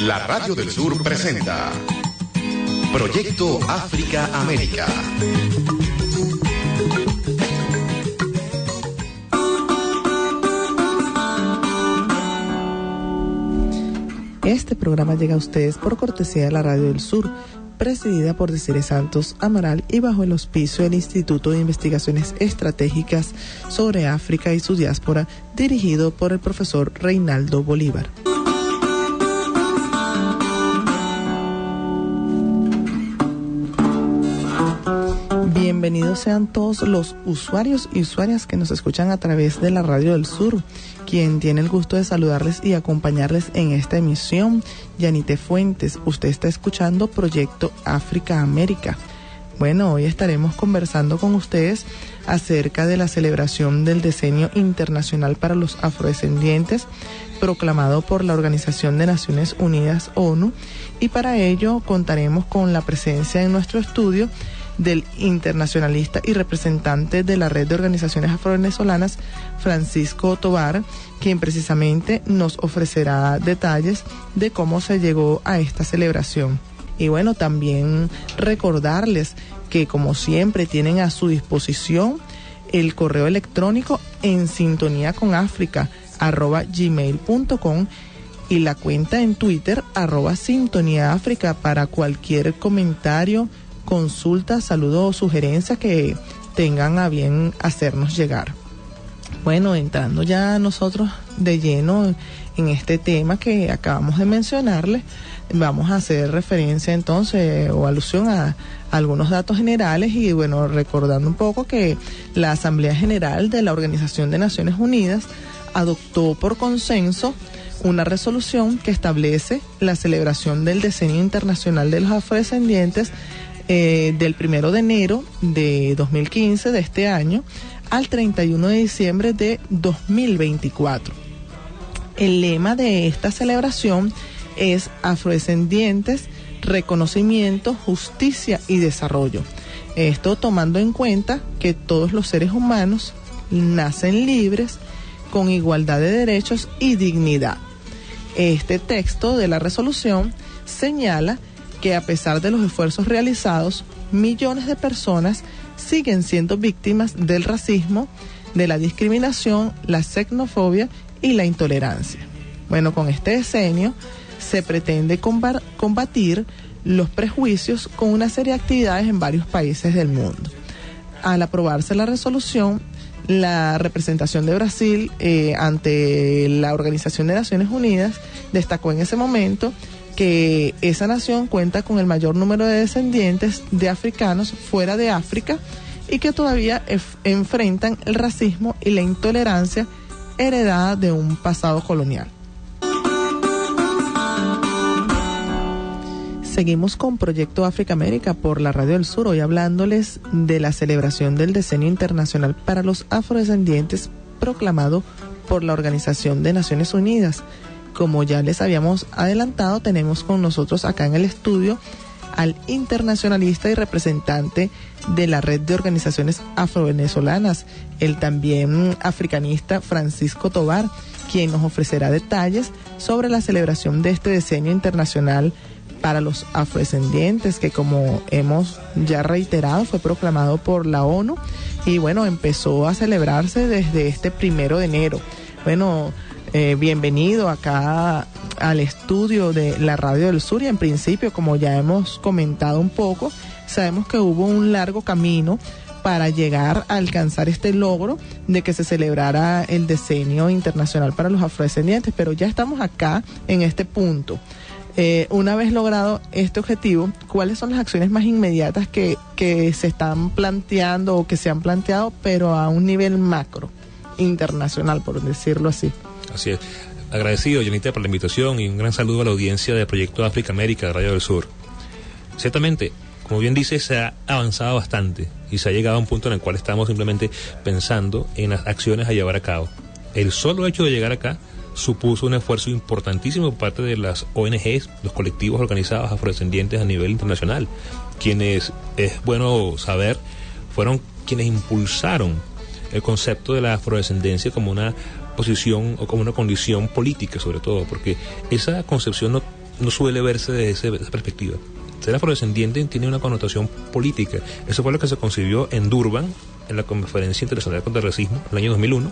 La Radio del Sur presenta Proyecto África América. Este programa llega a ustedes por cortesía de la Radio del Sur, presidida por Desiree Santos Amaral y bajo el auspicio del Instituto de Investigaciones Estratégicas sobre África y su diáspora, dirigido por el profesor Reinaldo Bolívar. Bienvenidos sean todos los usuarios y usuarias que nos escuchan a través de la Radio del Sur. Quien tiene el gusto de saludarles y acompañarles en esta emisión, Yanite Fuentes. Usted está escuchando Proyecto África América. Bueno, hoy estaremos conversando con ustedes acerca de la celebración del Decenio Internacional para los Afrodescendientes, proclamado por la Organización de Naciones Unidas, ONU, y para ello contaremos con la presencia en nuestro estudio del internacionalista y representante de la Red de Organizaciones Afrovenezolanas, Francisco Tovar, quien precisamente nos ofrecerá detalles de cómo se llegó a esta celebración. Y bueno, también recordarles que como siempre tienen a su disposición el correo electrónico en sintonía con África @gmail.com y la cuenta en Twitter @sintoniaafrica para cualquier comentario, consulta, saludo o sugerencia que tengan a bien hacernos llegar. Bueno, entrando ya nosotros de lleno en este tema que acabamos de mencionarles, vamos a hacer referencia entonces o alusión a algunos datos generales y bueno, recordando un poco que la Asamblea General de la Organización de Naciones Unidas adoptó por consenso una resolución que establece la celebración del Decenio Internacional de los Afrodescendientes del 1 de enero de 2015 de este año al 31 de diciembre de 2024. El lema de esta celebración es Afrodescendientes, Reconocimiento, Justicia y Desarrollo. Esto tomando en cuenta que todos los seres humanos nacen libres, con igualdad de derechos y dignidad. Este texto de la resolución señala que a pesar de los esfuerzos realizados, millones de personas siguen siendo víctimas del racismo, de la discriminación, la xenofobia y la intolerancia. Bueno, con este decenio se pretende combatir los prejuicios con una serie de actividades en varios países del mundo. Al aprobarse la resolución, la representación de Brasil ante la Organización de Naciones Unidas destacó en ese momento que esa nación cuenta con el mayor número de descendientes de africanos fuera de África y que todavía enfrentan el racismo y la intolerancia heredada de un pasado colonial. Seguimos con Proyecto África América por la Radio del Sur, hoy hablándoles de la celebración del Decenio Internacional para los Afrodescendientes proclamado por la Organización de Naciones Unidas. Como ya les habíamos adelantado, tenemos con nosotros acá en el estudio al internacionalista y representante de la Red de Organizaciones Afrovenezolanas, el también africanista Francisco Tovar, quien nos ofrecerá detalles sobre la celebración de este Decenio Internacional para los Afrodescendientes, que como hemos ya reiterado fue proclamado por la ONU y bueno, empezó a celebrarse desde este 1 de enero. Bueno, bienvenido acá al estudio de la Radio del Sur y en principio, como ya hemos comentado un poco, sabemos que hubo un largo camino para llegar a alcanzar este logro de que se celebrara el Decenio Internacional para los Afrodescendientes, pero ya estamos acá en este punto. Una vez logrado este objetivo, ¿cuáles son las acciones más inmediatas que se están planteando o que se han planteado, pero a un nivel macro, internacional, por decirlo así? Así es. Agradecido, Yanita, por la invitación y un gran saludo a la audiencia de Proyecto África América de Radio del Sur. Ciertamente, como bien dice, se ha avanzado bastante y se ha llegado a un punto en el cual estamos simplemente pensando en las acciones a llevar a cabo. El solo hecho de llegar acá supuso un esfuerzo importantísimo por parte de las ONGs, los colectivos organizados afrodescendientes a nivel internacional, quienes, es bueno saber, fueron quienes impulsaron el concepto de la afrodescendencia como una posición o como una condición política, sobre todo, porque esa concepción no no suele verse desde esa perspectiva. Ser afrodescendiente tiene una connotación política. Eso fue lo que se concibió en Durban, en la Conferencia Internacional contra el Racismo, en el año 2001,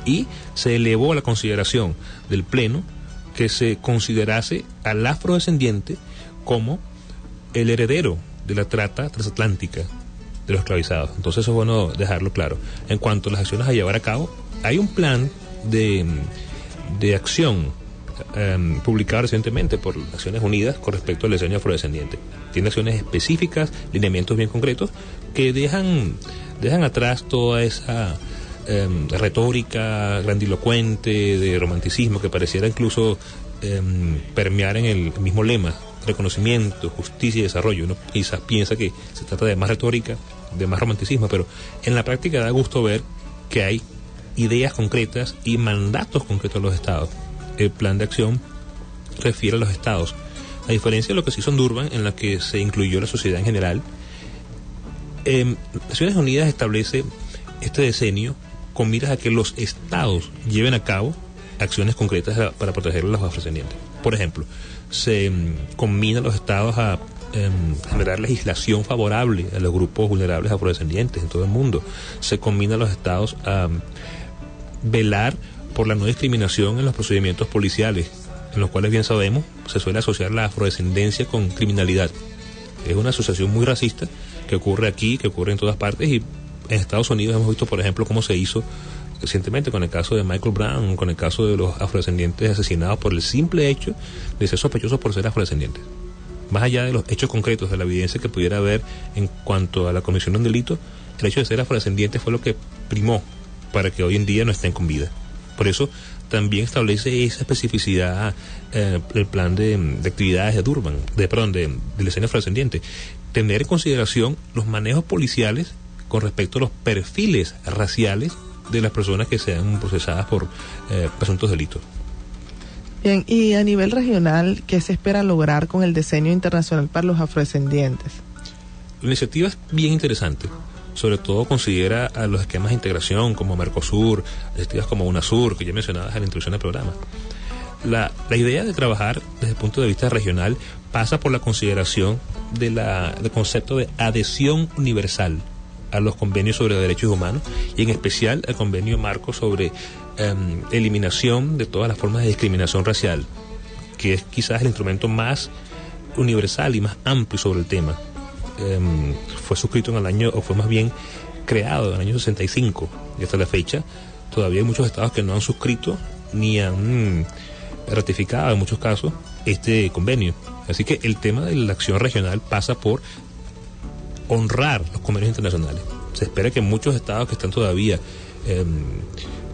y se elevó a la consideración del Pleno que se considerase al afrodescendiente como el heredero de la trata transatlántica de los esclavizados. Entonces eso es bueno dejarlo claro. En cuanto a las acciones a llevar a cabo, hay un plan de acción publicado recientemente por Naciones Unidas con respecto al diseño afrodescendiente. Tiene acciones específicas, lineamientos bien concretos que dejan atrás toda esa retórica grandilocuente de romanticismo que pareciera incluso permear en el mismo lema: reconocimiento, justicia y desarrollo. Uno quizás piensa que se trata de más retórica, de más romanticismo, pero en la práctica da gusto ver que hay ideas concretas y mandatos concretos de los estados. El plan de acción refiere a los estados, a diferencia de lo que se hizo en Durban, en la que se incluyó la sociedad en general. Naciones Unidas establece este decenio con miras a que los estados lleven a cabo acciones concretas para proteger a los afrodescendientes. Por ejemplo, se combina a los estados a generar legislación favorable a los grupos vulnerables afrodescendientes en todo el mundo. Se combina a los estados a velar por la no discriminación en los procedimientos policiales, en los cuales, bien sabemos, se suele asociar la afrodescendencia con criminalidad. Es una asociación muy racista que ocurre aquí, que ocurre en todas partes, y en Estados Unidos hemos visto, por ejemplo, cómo se hizo recientemente con el caso de Michael Brown, con el caso de los afrodescendientes asesinados por el simple hecho de ser sospechosos por ser afrodescendientes. Más allá de los hechos concretos, de la evidencia que pudiera haber en cuanto a la comisión de un delito, el hecho de ser afrodescendiente fue lo que primó para que hoy en día no estén con vida. Por eso también establece esa especificidad el plan de actividades de Durban, del diseño afrodescendiente. Tener en consideración los manejos policiales con respecto a los perfiles raciales de las personas que sean procesadas por presuntos delitos. Bien, y a nivel regional, ¿qué se espera lograr con el diseño internacional para los afrodescendientes? La iniciativa es bien interesante. Sobre todo considera a los esquemas de integración como Mercosur, iniciativas como UNASUR, que ya mencionadas en la introducción del programa. La idea de trabajar desde el punto de vista regional pasa por la consideración del concepto de adhesión universal a los convenios sobre derechos humanos, y en especial al convenio marco sobre eliminación de todas las formas de discriminación racial, que es quizás el instrumento más universal y más amplio sobre el tema. Fue suscrito en el año, o fue más bien creado en el año 65, y hasta la fecha todavía hay muchos estados que no han suscrito ni han ratificado en muchos casos este convenio. Así que el tema de la acción regional pasa por honrar los convenios internacionales. Se espera que muchos estados que están todavía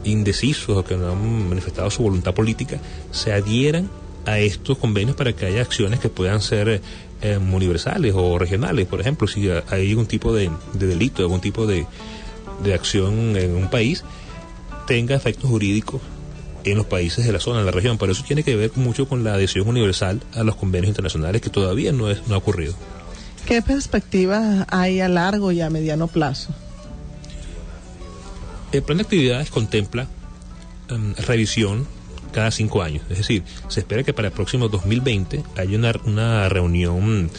indecisos o que no han manifestado su voluntad política se adhieran a estos convenios para que haya acciones que puedan ser universales o regionales. Por ejemplo, si hay algún tipo de delito, algún tipo de acción en un país, tenga efectos jurídicos en los países de la zona, en la región. Pero eso tiene que ver mucho con la adhesión universal a los convenios internacionales, que todavía no ha ocurrido. ¿Qué perspectivas hay a largo y a mediano plazo? El plan de actividades contempla revisión cada 5 años. Es decir, se espera que para el próximo 2020 haya una reunión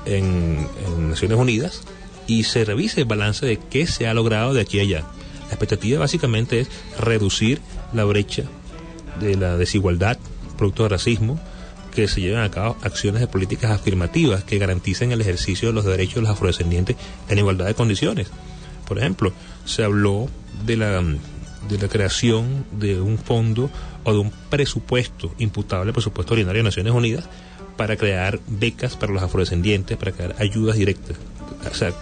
en Naciones Unidas y se revise el balance de qué se ha logrado de aquí a allá. La expectativa básicamente es reducir la brecha de la desigualdad producto del racismo, que se lleven a cabo acciones de políticas afirmativas que garanticen el ejercicio de los derechos de los afrodescendientes en igualdad de condiciones. Por ejemplo, se habló de la creación de un fondo o de un presupuesto imputable al presupuesto ordinario de Naciones Unidas para crear becas para los afrodescendientes, para crear ayudas directas. O sea,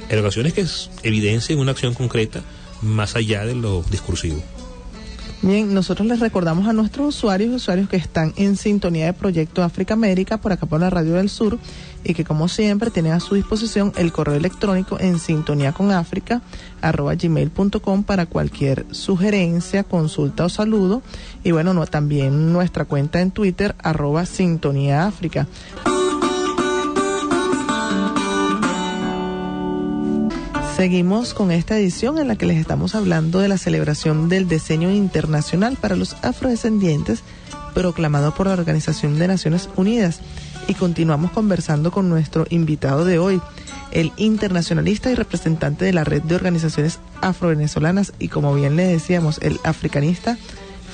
erogaciones que evidencien una acción concreta más allá de lo discursivo. Bien, nosotros les recordamos a nuestros usuarios que están en sintonía de Proyecto África América por acá por la Radio del Sur, y que como siempre tienen a su disposición el correo electrónico en sintoniaconafrica@gmail.com para cualquier sugerencia, consulta o saludo, y bueno, también nuestra cuenta en Twitter @sintoniaafrica. Seguimos con esta edición en la que les estamos hablando de la celebración del diseño internacional para los afrodescendientes proclamado por la Organización de Naciones Unidas. Y continuamos conversando con nuestro invitado de hoy, el internacionalista y representante de la Red de Organizaciones Afrovenezolanas y, como bien le decíamos, el africanista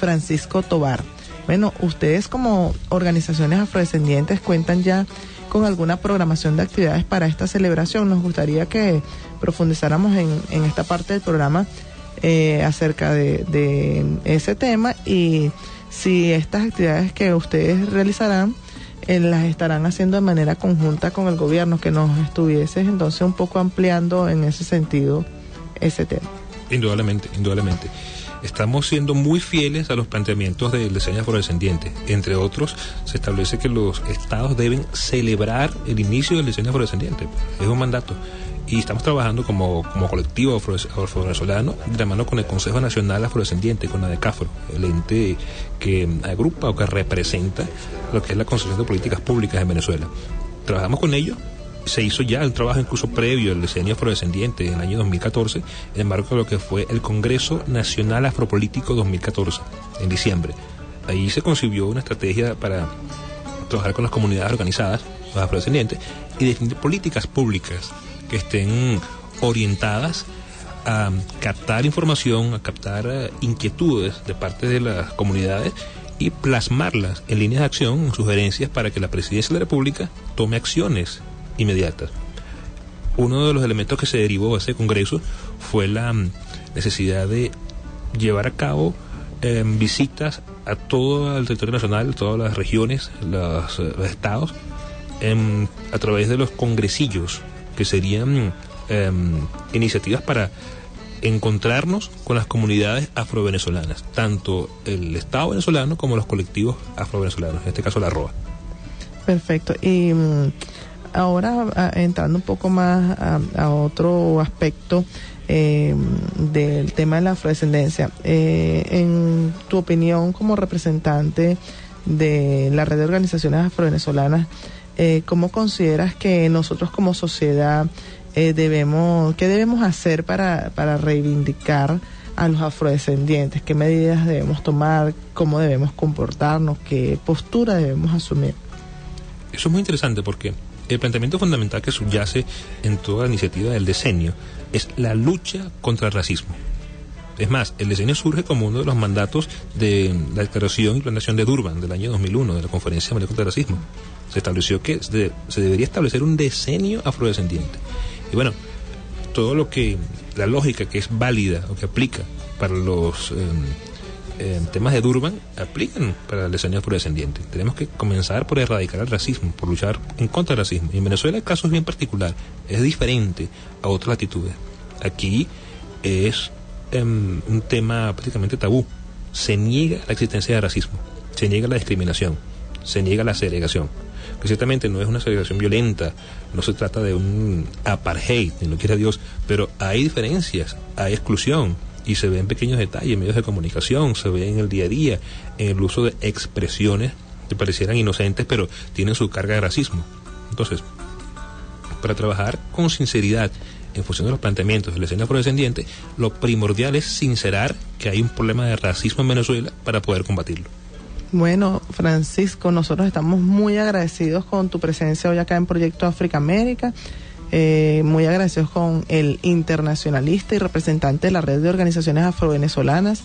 Francisco Tovar. Bueno, ustedes como organizaciones afrodescendientes cuentan ya con alguna programación de actividades para esta celebración. Nos gustaría que profundizáramos en esta parte del programa acerca de ese tema, y si estas actividades que ustedes realizarán las estarán haciendo de manera conjunta con el gobierno, que nos estuvieses entonces un poco ampliando en ese sentido ese tema. Indudablemente. Estamos siendo muy fieles a los planteamientos del diseño afrodescendiente. Entre otros, se establece que los estados deben celebrar el inicio del diseño afrodescendiente. Es un mandato. Y estamos trabajando como colectivo afrovenezolano de la mano con el Consejo Nacional Afrodescendiente, con la ADECAFRO, el ente que agrupa o que representa lo que es la concepción de políticas públicas en Venezuela. Trabajamos con ellos. Se hizo ya el trabajo incluso previo al diseño afrodescendiente en el año 2014, en el marco de lo que fue el Congreso Nacional Afropolítico 2014, en diciembre. Ahí se concibió una estrategia para trabajar con las comunidades organizadas, los afrodescendientes, y definir políticas públicas que estén orientadas a captar información, a captar inquietudes de parte de las comunidades y plasmarlas en líneas de acción, en sugerencias para que la Presidencia de la República tome acciones inmediatas. Uno de los elementos que se derivó de ese congreso fue la necesidad de llevar a cabo visitas a todo el territorio nacional, todas las regiones, los estados, a través de los congresillos, que serían iniciativas para encontrarnos con las comunidades afrovenezolanas, tanto el Estado venezolano como los colectivos afrovenezolanos, en este caso la ROA. Perfecto. Y ahora entrando un poco más a otro aspecto del tema de la afrodescendencia, en tu opinión como representante de la Red de Organizaciones Afrovenezolanas, ¿cómo consideras que nosotros como sociedad qué debemos hacer para reivindicar a los afrodescendientes? ¿Qué medidas debemos tomar? ¿Cómo debemos comportarnos? ¿Qué postura debemos asumir? Eso es muy interesante porque el planteamiento fundamental que subyace en toda la iniciativa del decenio es la lucha contra el racismo. Es más, el decenio surge como uno de los mandatos de la Declaración y Planeación de Durban del año 2001, de la Conferencia Mundial contra el Racismo. Se estableció que se debería establecer un decenio afrodescendiente. Y bueno, todo lo que, la lógica que es válida o que aplica para los temas de Durban, aplican para el decenio afrodescendiente. Tenemos que comenzar por erradicar el racismo, por luchar en contra del racismo. Y en Venezuela el caso es bien particular, es diferente a otras latitudes. Aquí es un tema prácticamente tabú. Se niega la existencia de racismo, se niega la discriminación, se niega la segregación, que ciertamente no es una segregación violenta, no se trata de un apartheid, ni lo quiera Dios, pero hay diferencias, hay exclusión, y se ve en pequeños detalles, en medios de comunicación, se ve en el día a día, en el uso de expresiones que parecieran inocentes, pero tienen su carga de racismo. Entonces, para trabajar con sinceridad en función de los planteamientos del escenario afrodescendiente, lo primordial es sincerar que hay un problema de racismo en Venezuela para poder combatirlo. Bueno, Francisco, nosotros estamos muy agradecidos con tu presencia hoy acá en Proyecto África América, muy agradecidos con el internacionalista y representante de la Red de Organizaciones Afrovenezolanas,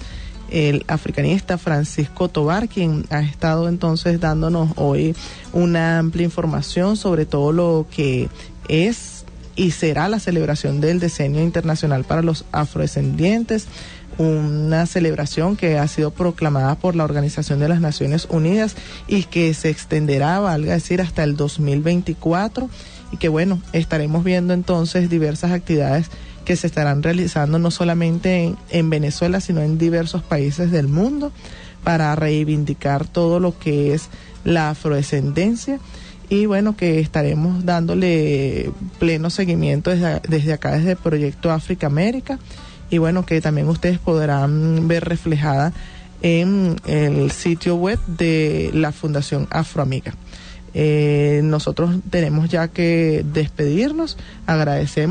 el africanista Francisco Tovar, quien ha estado entonces dándonos hoy una amplia información sobre todo lo que es y será la celebración del Decenio Internacional para los Afrodescendientes, una celebración que ha sido proclamada por la Organización de las Naciones Unidas y que se extenderá, valga decir, hasta el 2024, y que bueno, estaremos viendo entonces diversas actividades que se estarán realizando no solamente en Venezuela, sino en diversos países del mundo para reivindicar todo lo que es la afrodescendencia. Y bueno, que estaremos dándole pleno seguimiento desde acá, desde el Proyecto África América. Y bueno, que también ustedes podrán ver reflejada en el sitio web de la Fundación Afroamiga. Nosotros tenemos ya que despedirnos.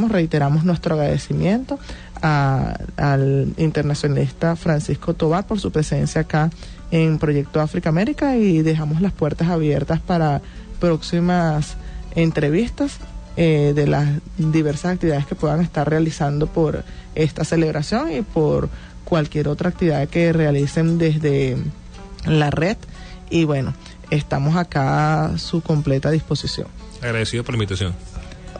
Reiteramos nuestro agradecimiento al internacionalista Francisco Tovar por su presencia acá en Proyecto África América, y dejamos las puertas abiertas para próximas entrevistas de las diversas actividades que puedan estar realizando por esta celebración y por cualquier otra actividad que realicen desde la red. Y bueno, estamos acá a su completa disposición. Agradecido por la invitación.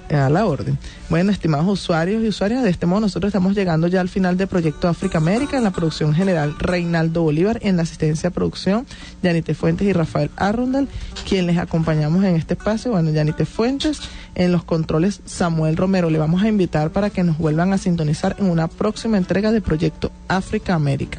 A la orden. Bueno, estimados usuarios y usuarias, de este modo nosotros estamos llegando ya al final de Proyecto África América. En la producción general, Reinaldo Bolívar; en la asistencia de producción, Yanite Fuentes y Rafael Arundel, quien les acompañamos en este espacio. Bueno, Yanite Fuentes; en los controles, Samuel Romero. Le vamos a invitar para que nos vuelvan a sintonizar en una próxima entrega de Proyecto África América.